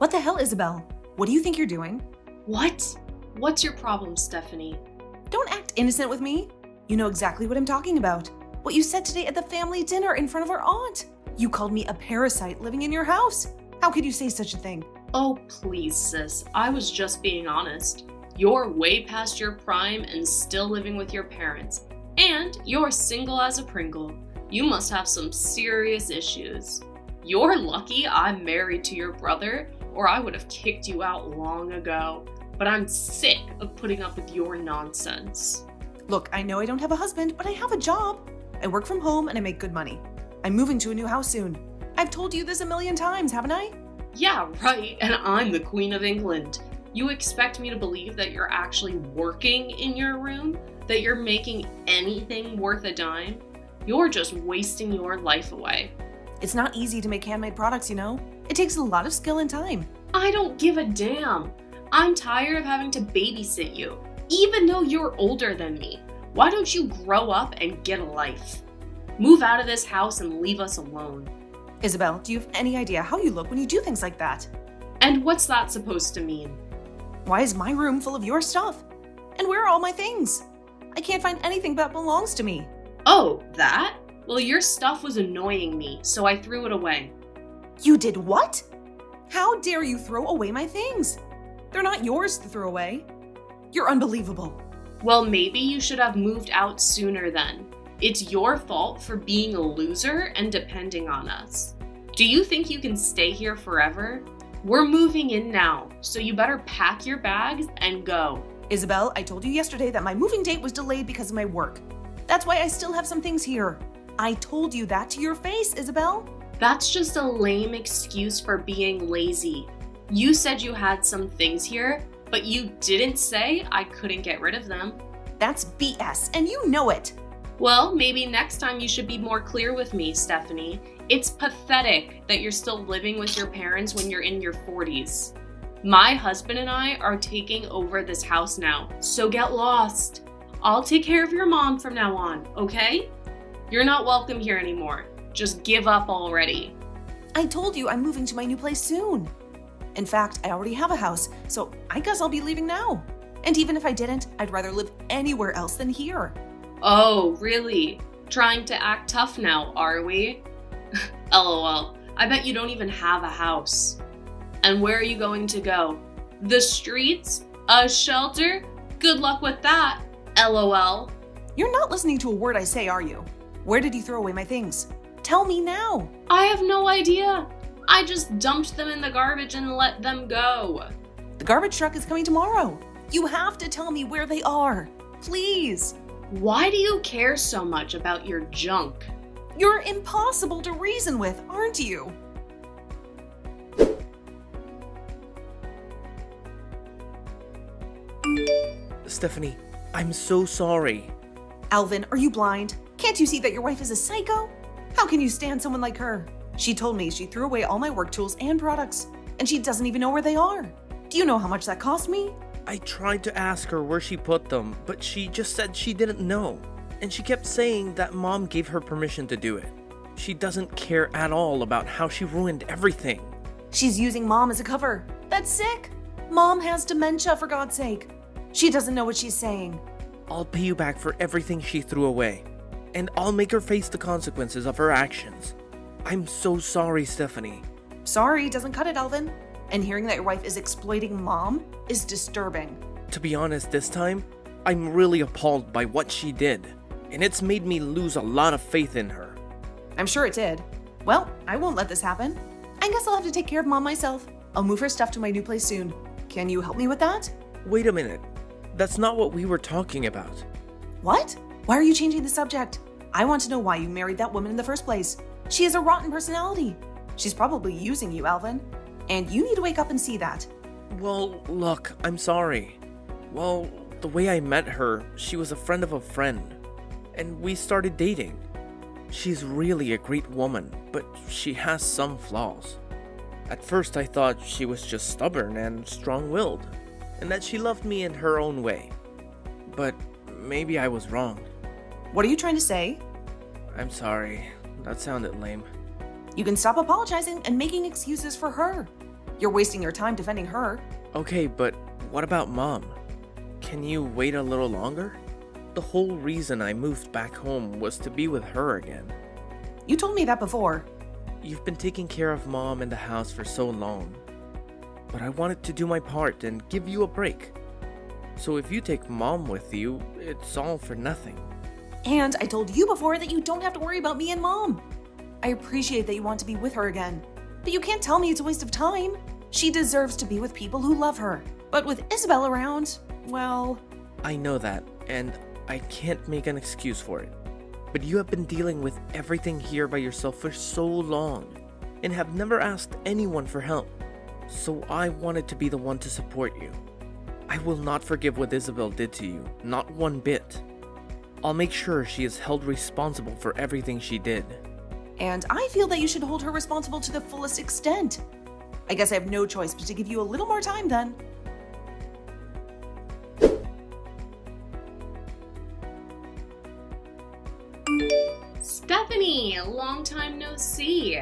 What the hell, Isabel? What do you think you're doing? What? What's your problem, Stephanie? Don't act innocent with me. You know exactly what I'm talking about. What you said today at the family dinner in front of our aunt. You called me a parasite living in your house. How could you say such a thing? Oh, please, sis. I was just being honest. You're way past your prime and still living with your parents. And you're single as a Pringle. You must have some serious issues. You're lucky I'm married to your brother, or I would have kicked you out long ago. But I'm sick of putting up with your nonsense. Look, I know I don't have a husband, but I have a job. I work from home and I make good money. I'm moving to a new house soon. I've told you this a million times, haven't I? Yeah, right, and I'm the Queen of England. You expect me to believe that you're actually working in your room? That you're making anything worth a dime? You're just wasting your life away. It's not easy to make handmade products, you know? It takes a lot of skill and time. I don't give a damn. I'm tired of having to babysit you, even though you're older than me. Why don't you grow up and get a life? Move out of this house and leave us alone. Isabel, do you have any idea how you look when you do things like that? And what's that supposed to mean? Why is my room full of your stuff? And where are all my things? I can't find anything that belongs to me. Oh, that? Well, your stuff was annoying me, so I threw it away. You did what? How dare you throw away my things? They're not yours to throw away. You're unbelievable. Well, maybe you should have moved out sooner then. It's your fault for being a loser and depending on us. Do you think you can stay here forever? We're moving in now, so you better pack your bags and go. Isabel, I told you yesterday that my moving date was delayed because of my work. That's why I still have some things here. I told you that to your face, Isabel. That's just a lame excuse for being lazy. You said you had some things here, but you didn't say I couldn't get rid of them. That's BS, and you know it. Well, maybe next time you should be more clear with me, Stephanie. It's pathetic that you're still living with your parents when you're in your 40s. My husband and I are taking over this house now, so get lost. I'll take care of your mom from now on, okay? You're not welcome here anymore. Just give up already. I told you I'm moving to my new place soon. In fact, I already have a house, so I guess I'll be leaving now. And even if I didn't, I'd rather live anywhere else than here. Oh, really? Trying to act tough now, are we? LOL. I bet you don't even have a house. And where are you going to go? The streets? A shelter? Good luck with that. LOL. You're not listening to a word I say, are you? Where did you throw away my things? Tell me now. I have no idea. I just dumped them in the garbage and let them go. The garbage truck is coming tomorrow. You have to tell me where they are. Please. Why do you care so much about your junk? You're impossible to reason with, aren't you? Stephanie, I'm so sorry. Alvin, are you blind? Can't you see that your wife is a psycho? How can you stand someone like her? She told me she threw away all my work tools and products, and she doesn't even know where they are. Do you know how much that cost me? I tried to ask her where she put them, but she just said she didn't know. And she kept saying that mom gave her permission to do it. She doesn't care at all about how she ruined everything. She's using mom as a cover. That's sick. Mom has dementia, for God's sake. She doesn't know what she's saying. I'll pay you back for everything she threw away. And I'll make her face the consequences of her actions. I'm so sorry, Stephanie. Sorry doesn't cut it, Alvin. And hearing that your wife is exploiting mom is disturbing. To be honest, this time, I'm really appalled by what she did. And it's made me lose a lot of faith in her. I'm sure it did. Well, I won't let this happen. I guess I'll have to take care of mom myself. I'll move her stuff to my new place soon. Can you help me with that? Wait a minute. That's not what we were talking about. What? Why are you changing the subject? I want to know why you married that woman in the first place. She has a rotten personality. She's probably using you, Alvin. And you need to wake up and see that. Well, look, I'm sorry. Well, the way I met her, she was a friend of a friend. And we started dating. She's really a great woman, but she has some flaws. At first I thought she was just stubborn and strong-willed, and that she loved me in her own way. But maybe I was wrong. What are you trying to say? I'm sorry. That sounded lame. You can stop apologizing and making excuses for her. You're wasting your time defending her. Okay, but what about Mom? Can you wait a little longer? The whole reason I moved back home was to be with her again. You told me that before. You've been taking care of Mom and the house for so long. But I wanted to do my part and give you a break. So if you take Mom with you, it's all for nothing. And I told you before that you don't have to worry about me and Mom. I appreciate that you want to be with her again, but you can't tell me it's a waste of time. She deserves to be with people who love her. But with Isabel around, well... I know that, and I can't make an excuse for it. But you have been dealing with everything here by yourself for so long, and have never asked anyone for help. So I wanted to be the one to support you. I will not forgive what Isabel did to you, not one bit. I'll make sure she is held responsible for everything she did. And I feel that you should hold her responsible to the fullest extent. I guess I have no choice but to give you a little more time then. Stephanie, long time no see.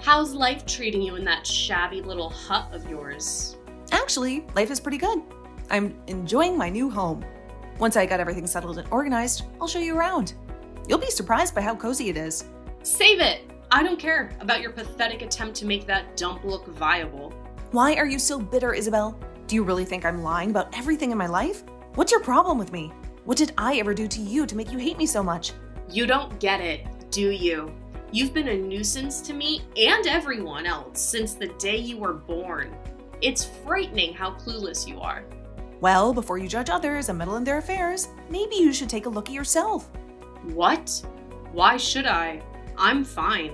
How's life treating you in that shabby little hut of yours? Actually, life is pretty good. I'm enjoying my new home. Once I got everything settled and organized, I'll show you around. You'll be surprised by how cozy it is. Save it! I don't care about your pathetic attempt to make that dump look viable. Why are you so bitter, Isabel? Do you really think I'm lying about everything in my life? What's your problem with me? What did I ever do to you to make you hate me so much? You don't get it, do you? You've been a nuisance to me and everyone else since the day you were born. It's frightening how clueless you are. Well, before you judge others and meddle in their affairs, maybe you should take a look at yourself. What? Why should I? I'm fine.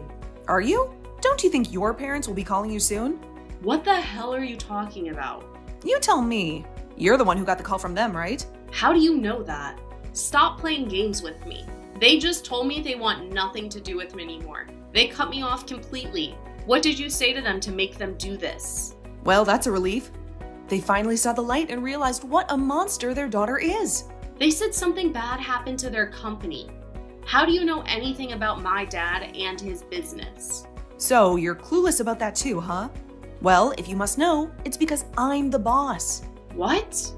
Are you? Don't you think your parents will be calling you soon? What the hell are you talking about? You tell me. You're the one who got the call from them, right? How do you know that? Stop playing games with me. They just told me they want nothing to do with me anymore. They cut me off completely. What did you say to them to make them do this? Well, that's a relief. They finally saw the light and realized what a monster their daughter is. They said something bad happened to their company. How do you know anything about my dad and his business? So you're clueless about that too, huh? Well, if you must know, it's because I'm the boss. What?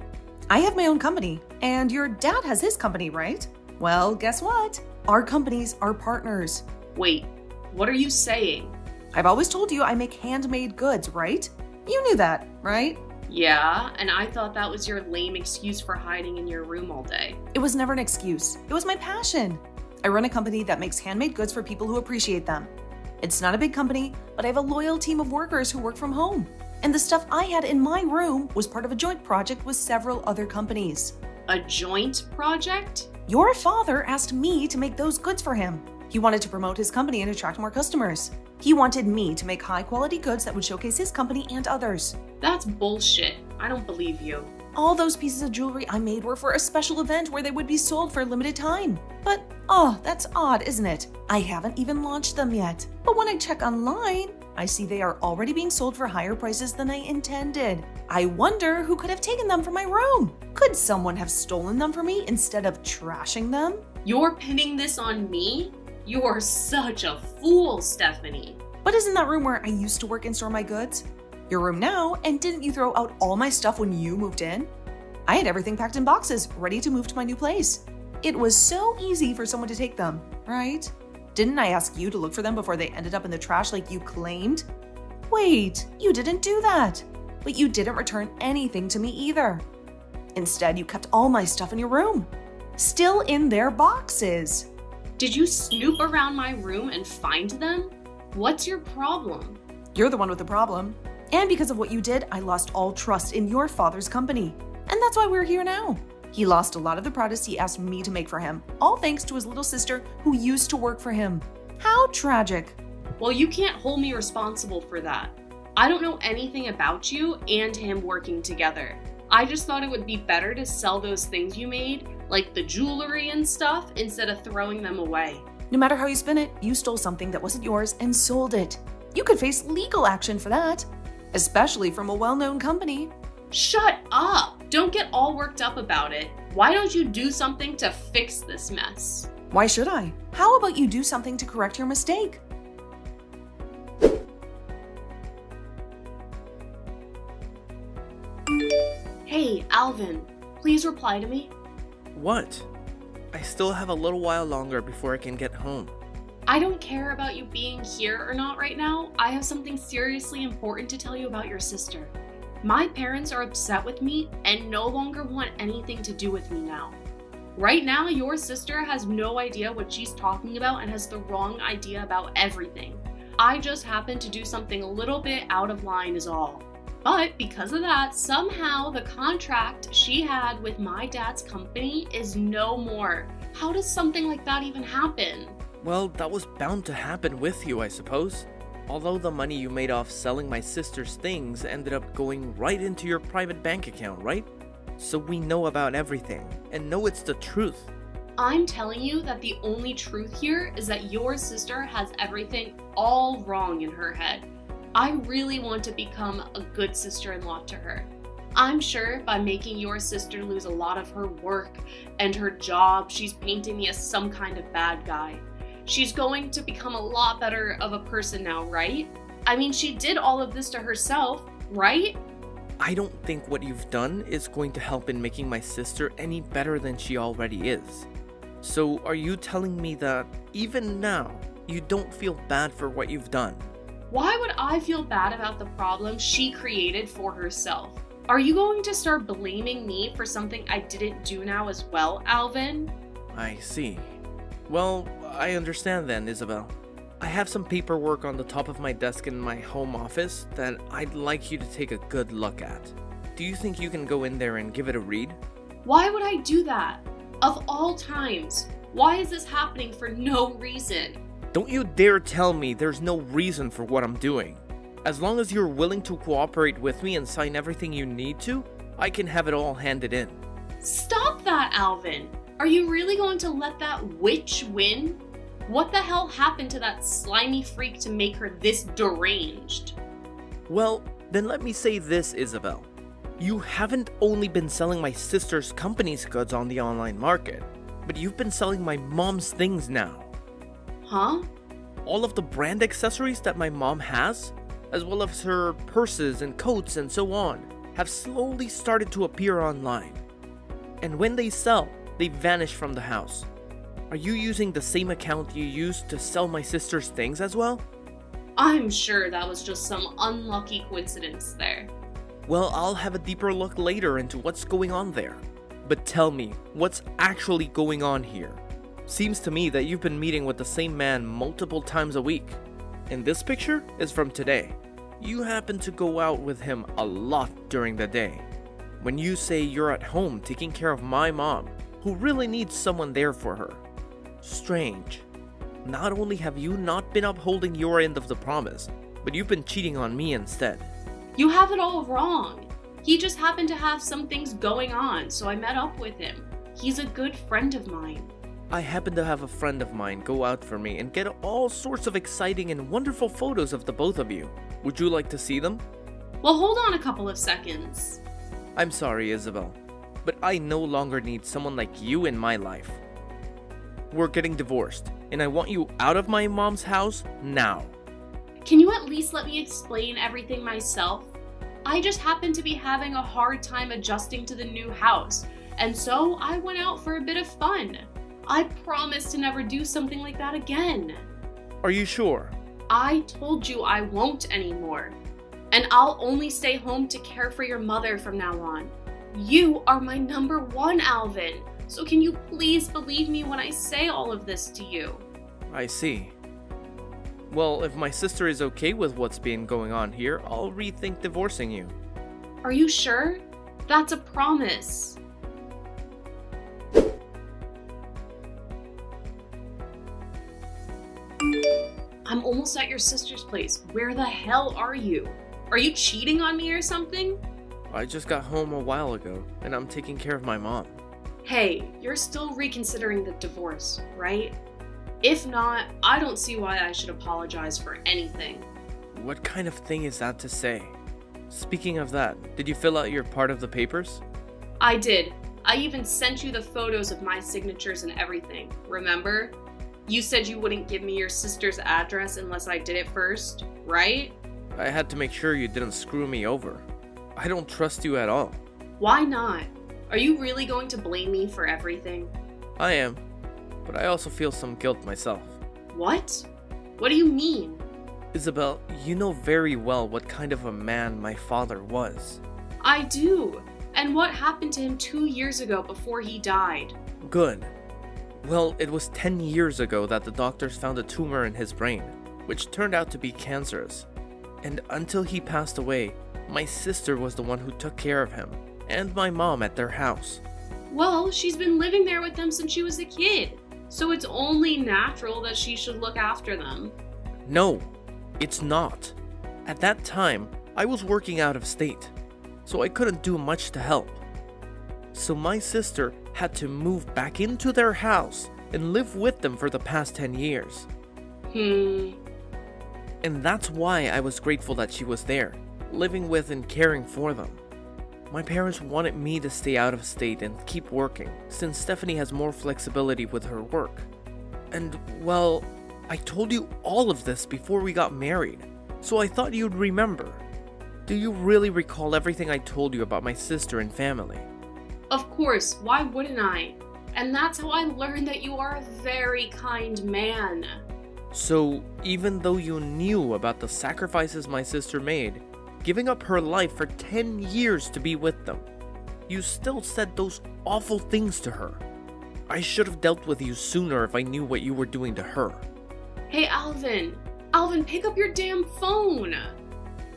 I have my own company, and your dad has his company, right? Well, guess what? Our companies are partners. Wait, what are you saying? I've always told you I make handmade goods, right? You knew that, right? Yeah, and I thought that was your lame excuse for hiding in your room all day. It was never an excuse. It was my passion. I run a company that makes handmade goods for people who appreciate them. It's not a big company, but I have a loyal team of workers who work from home. And the stuff I had in my room was part of a joint project with several other companies. A joint project? Your father asked me to make those goods for him. He wanted to promote his company and attract more customers. He wanted me to make high-quality goods that would showcase his company and others. That's bullshit. I don't believe you. All those pieces of jewelry I made were for a special event where they would be sold for a limited time. But, that's odd, isn't it? I haven't even launched them yet. But when I check online, I see they are already being sold for higher prices than I intended. I wonder who could have taken them from my room. Could someone have stolen them from me instead of trashing them? You're pinning this on me? You're such a fool, Stephanie. But isn't that room where I used to work and store my goods? Your room now, and didn't you throw out all my stuff when you moved in? I had everything packed in boxes, ready to move to my new place. It was so easy for someone to take them, right? Didn't I ask you to look for them before they ended up in the trash like you claimed? Wait, you didn't do that. But you didn't return anything to me either. Instead, you kept all my stuff in your room, still in their boxes. Did you snoop around my room and find them? What's your problem? You're the one with the problem. And because of what you did, I lost all trust in your father's company. And that's why we're here now. He lost a lot of the products he asked me to make for him, all thanks to his little sister who used to work for him. How tragic. Well, you can't hold me responsible for that. I don't know anything about you and him working together. I just thought it would be better to sell those things you made, like the jewelry and stuff, instead of throwing them away. No matter how you spin it, you stole something that wasn't yours and sold it. You could face legal action for that, especially from a well-known company. Shut up! Don't get all worked up about it. Why don't you do something to fix this mess? Why should I? How about you do something to correct your mistake? Hey, Alvin, please reply to me. What? I still have a little while longer before I can get home. I don't care about you being here or not right now. I have something seriously important to tell you about your sister. My parents are upset with me and no longer want anything to do with me now. Right now, your sister has no idea what she's talking about and has the wrong idea about everything. I just happened to do something a little bit out of line is all. But because of that, somehow the contract she had with my dad's company is no more. How does something like that even happen? Well, that was bound to happen with you, I suppose. Although the money you made off selling my sister's things ended up going right into your private bank account, right? So we know about everything, and know it's the truth. I'm telling you that the only truth here is that your sister has everything all wrong in her head. I really want to become a good sister-in-law to her. I'm sure by making your sister lose a lot of her work and her job, she's painting me as some kind of bad guy. She's going to become a lot better of a person now, right? I mean, she did all of this to herself, right? I don't think what you've done is going to help in making my sister any better than she already is. So are you telling me that even now, you don't feel bad for what you've done? Why would I feel bad about the problem she created for herself? Are you going to start blaming me for something I didn't do now as well, Alvin? I see. Well, I understand then, Isabel. I have some paperwork on the top of my desk in my home office that I'd like you to take a good look at. Do you think you can go in there and give it a read? Why would I do that? Of all times, why is this happening for no reason? Don't you dare tell me there's no reason for what I'm doing. As long as you're willing to cooperate with me and sign everything you need to, I can have it all handed in. Stop that, Alvin! Are you really going to let that witch win? What the hell happened to that slimy freak to make her this deranged? Well, then let me say this, Isabel. You haven't only been selling my sister's company's goods on the online market, but you've been selling my mom's things now. Huh? All of the brand accessories that my mom has, as well as her purses and coats and so on, have slowly started to appear online. And when they sell, they vanish from the house. Are you using the same account you used to sell my sister's things as well? I'm sure that was just some unlucky coincidence there. Well, I'll have a deeper look later into what's going on there. But tell me, what's actually going on here? Seems to me that you've been meeting with the same man multiple times a week. And this picture is from today. You happen to go out with him a lot during the day. When you say you're at home taking care of my mom, who really needs someone there for her. Strange. Not only have you not been upholding your end of the promise, but you've been cheating on me instead. You have it all wrong. He just happened to have some things going on, so I met up with him. He's a good friend of mine. I happen to have a friend of mine go out for me and get all sorts of exciting and wonderful photos of the both of you. Would you like to see them? Well, hold on a couple of seconds. I'm sorry, Isabel, but I no longer need someone like you in my life. We're getting divorced, and I want you out of my mom's house now. Can you at least let me explain everything myself? I just happened to be having a hard time adjusting to the new house, and so I went out for a bit of fun. I promise to never do something like that again. Are you sure? I told you I won't anymore. And I'll only stay home to care for your mother from now on. You are my number one, Alvin. So can you please believe me when I say all of this to you? I see. Well, if my sister is okay with what's been going on here, I'll rethink divorcing you. Are you sure? That's a promise. I'm almost at your sister's place. Where the hell are you? Are you cheating on me or something? I just got home a while ago, and I'm taking care of my mom. Hey, you're still reconsidering the divorce, right? If not, I don't see why I should apologize for anything. What kind of thing is that to say? Speaking of that, did you fill out your part of the papers? I did. I even sent you the photos of my signatures and everything, remember? You said you wouldn't give me your sister's address unless I did it first, right? I had to make sure you didn't screw me over. I don't trust you at all. Why not? Are you really going to blame me for everything? I am, but I also feel some guilt myself. What? What do you mean? Isabel, you know very well what kind of a man my father was. I do. And what happened to him 2 years ago before he died? Good. Well, it was 10 years ago that the doctors found a tumor in his brain, which turned out to be cancerous. And until he passed away, my sister was the one who took care of him, and my mom at their house. Well, she's been living there with them since she was a kid, so it's only natural that she should look after them. No, it's not. At that time, I was working out of state, so I couldn't do much to help. So my sister had to move back into their house and live with them for the past 10 years. And that's why I was grateful that she was there, living with and caring for them. My parents wanted me to stay out of state and keep working, since Stephanie has more flexibility with her work. And, well, I told you all of this before we got married, so I thought you'd remember. Do you really recall everything I told you about my sister and family? Of course, why wouldn't I? And that's how I learned that you are a very kind man. So, even though you knew about the sacrifices my sister made, giving up her life for 10 years to be with them, you still said those awful things to her. I should have dealt with you sooner if I knew what you were doing to her. Hey, Alvin. Alvin, pick up your damn phone.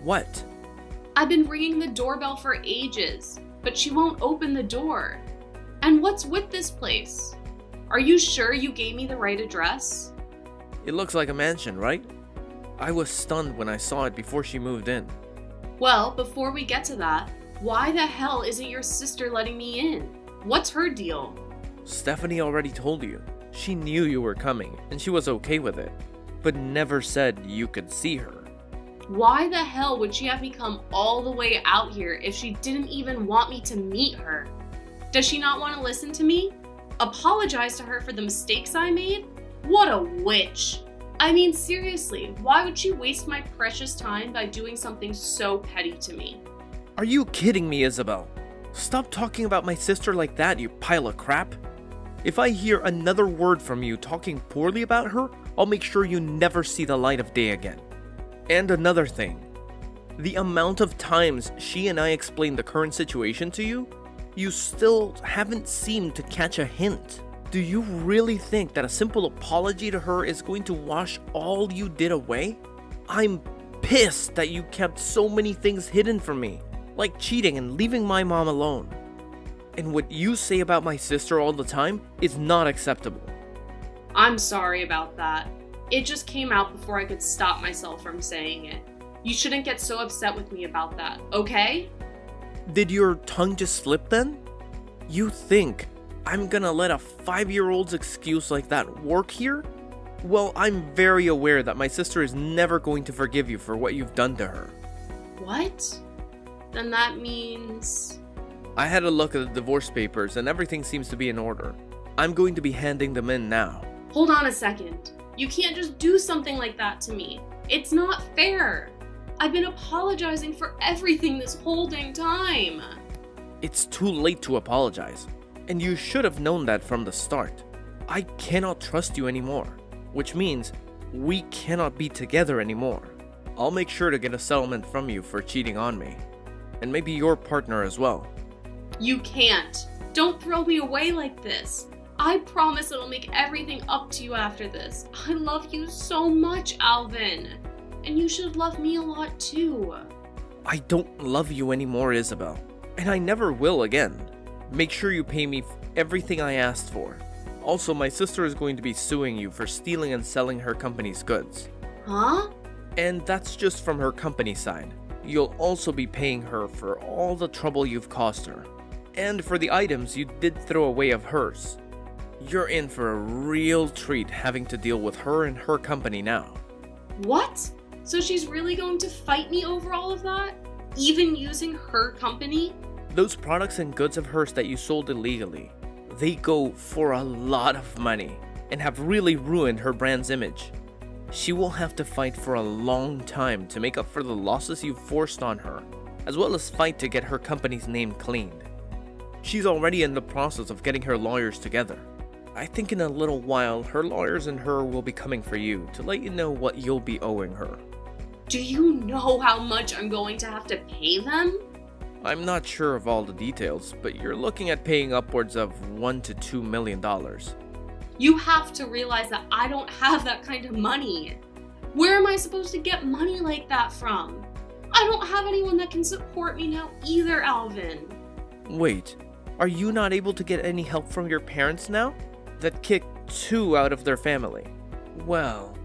What? I've been ringing the doorbell for ages, but she won't open the door. And what's with this place? Are you sure you gave me the right address? It looks like a mansion, right? I was stunned when I saw it before she moved in. Well, before we get to that, why the hell isn't your sister letting me in? What's her deal? Stephanie already told you. She knew you were coming, and she was okay with it, but never said you could see her. Why the hell would she have me come all the way out here if she didn't even want me to meet her? Does she not want to listen to me? Apologize to her for the mistakes I made? What a witch! I mean, seriously, why would she waste my precious time by doing something so petty to me? Are you kidding me, Isabel? Stop talking about my sister like that, you pile of crap. If I hear another word from you talking poorly about her, I'll make sure you never see the light of day again. And another thing, the amount of times she and I explained the current situation to you, you still haven't seemed to catch a hint. Do you really think that a simple apology to her is going to wash all you did away? I'm pissed that you kept so many things hidden from me, like cheating and leaving my mom alone. And what you say about my sister all the time is not acceptable. I'm sorry about that. It just came out before I could stop myself from saying it. You shouldn't get so upset with me about that, okay? Did your tongue just slip then? You think I'm gonna let a 5-year-old's excuse like that work here? Well, I'm very aware that my sister is never going to forgive you for what you've done to her. What? Then that means... I had a look at the divorce papers and everything seems to be in order. I'm going to be handing them in now. Hold on a second. You can't just do something like that to me. It's not fair. I've been apologizing for everything this whole dang time. It's too late to apologize, and you should have known that from the start. I cannot trust you anymore, which means we cannot be together anymore. I'll make sure to get a settlement from you for cheating on me, and maybe your partner as well. You can't. Don't throw me away like this. I promise it'll make everything up to you after this. I love you so much, Alvin. And you should love me a lot too. I don't love you anymore, Isabel, and I never will again. Make sure you pay me everything I asked for. Also, my sister is going to be suing you for stealing and selling her company's goods. Huh? And that's just from her company side. You'll also be paying her for all the trouble you've caused her. And for the items you did throw away of hers. You're in for a real treat having to deal with her and her company now. What? So she's really going to fight me over all of that? Even using her company? Those products and goods of hers that you sold illegally, they go for a lot of money and have really ruined her brand's image. She will have to fight for a long time to make up for the losses you've forced on her, as well as fight to get her company's name cleaned. She's already in the process of getting her lawyers together. I think in a little while, her lawyers and her will be coming for you to let you know what you'll be owing her. Do you know how much I'm going to have to pay them? I'm not sure of all the details, but you're looking at paying upwards of $1 to $2 million. You have to realize that I don't have that kind of money. Where am I supposed to get money like that from? I don't have anyone that can support me now either, Alvin. Wait, are you not able to get any help from your parents now? That kicked 2 out of their family. Well,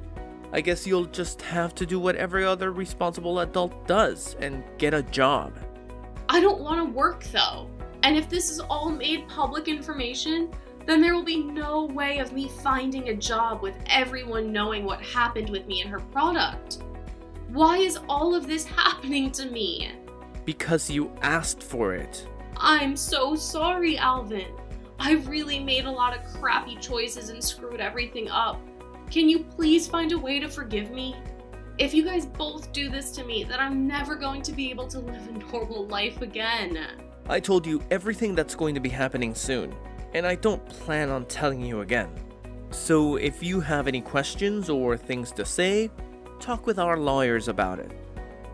I guess you'll just have to do what every other responsible adult does and get a job. I don't want to work though. And if this is all made public information, then there will be no way of me finding a job with everyone knowing what happened with me and her product. Why is all of this happening to me? Because you asked for it. I'm so sorry, Alvin. I really made a lot of crappy choices and screwed everything up. Can you please find a way to forgive me? If you guys both do this to me, then I'm never going to be able to live a normal life again. I told you everything that's going to be happening soon, and I don't plan on telling you again. So if you have any questions or things to say, talk with our lawyers about it.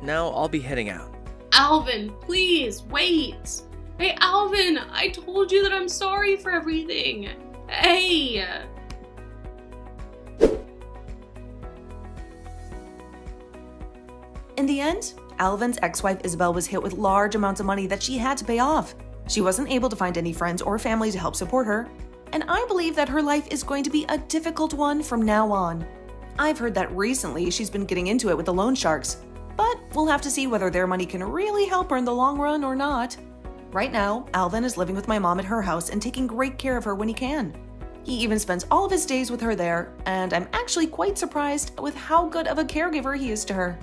Now I'll be heading out. Alvin, please, wait. Hey, Alvin, I told you that I'm sorry for everything. Hey. In the end, Alvin's ex-wife Isabel was hit with large amounts of money that she had to pay off. She wasn't able to find any friends or family to help support her, and I believe that her life is going to be a difficult one from now on. I've heard that recently she's been getting into it with the loan sharks, but we'll have to see whether their money can really help her in the long run or not. Right now, Alvin is living with my mom at her house and taking great care of her when he can. He even spends all of his days with her there, and I'm actually quite surprised with how good of a caregiver he is to her.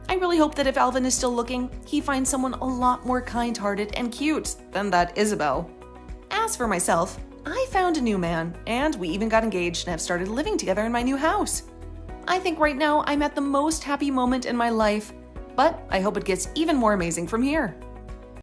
I really hope that if Alvin is still looking, he finds someone a lot more kind-hearted and cute than that Isabel. As for myself, I found a new man, and we even got engaged and have started living together in my new house. I think right now I'm at the most happy moment in my life, but I hope it gets even more amazing from here.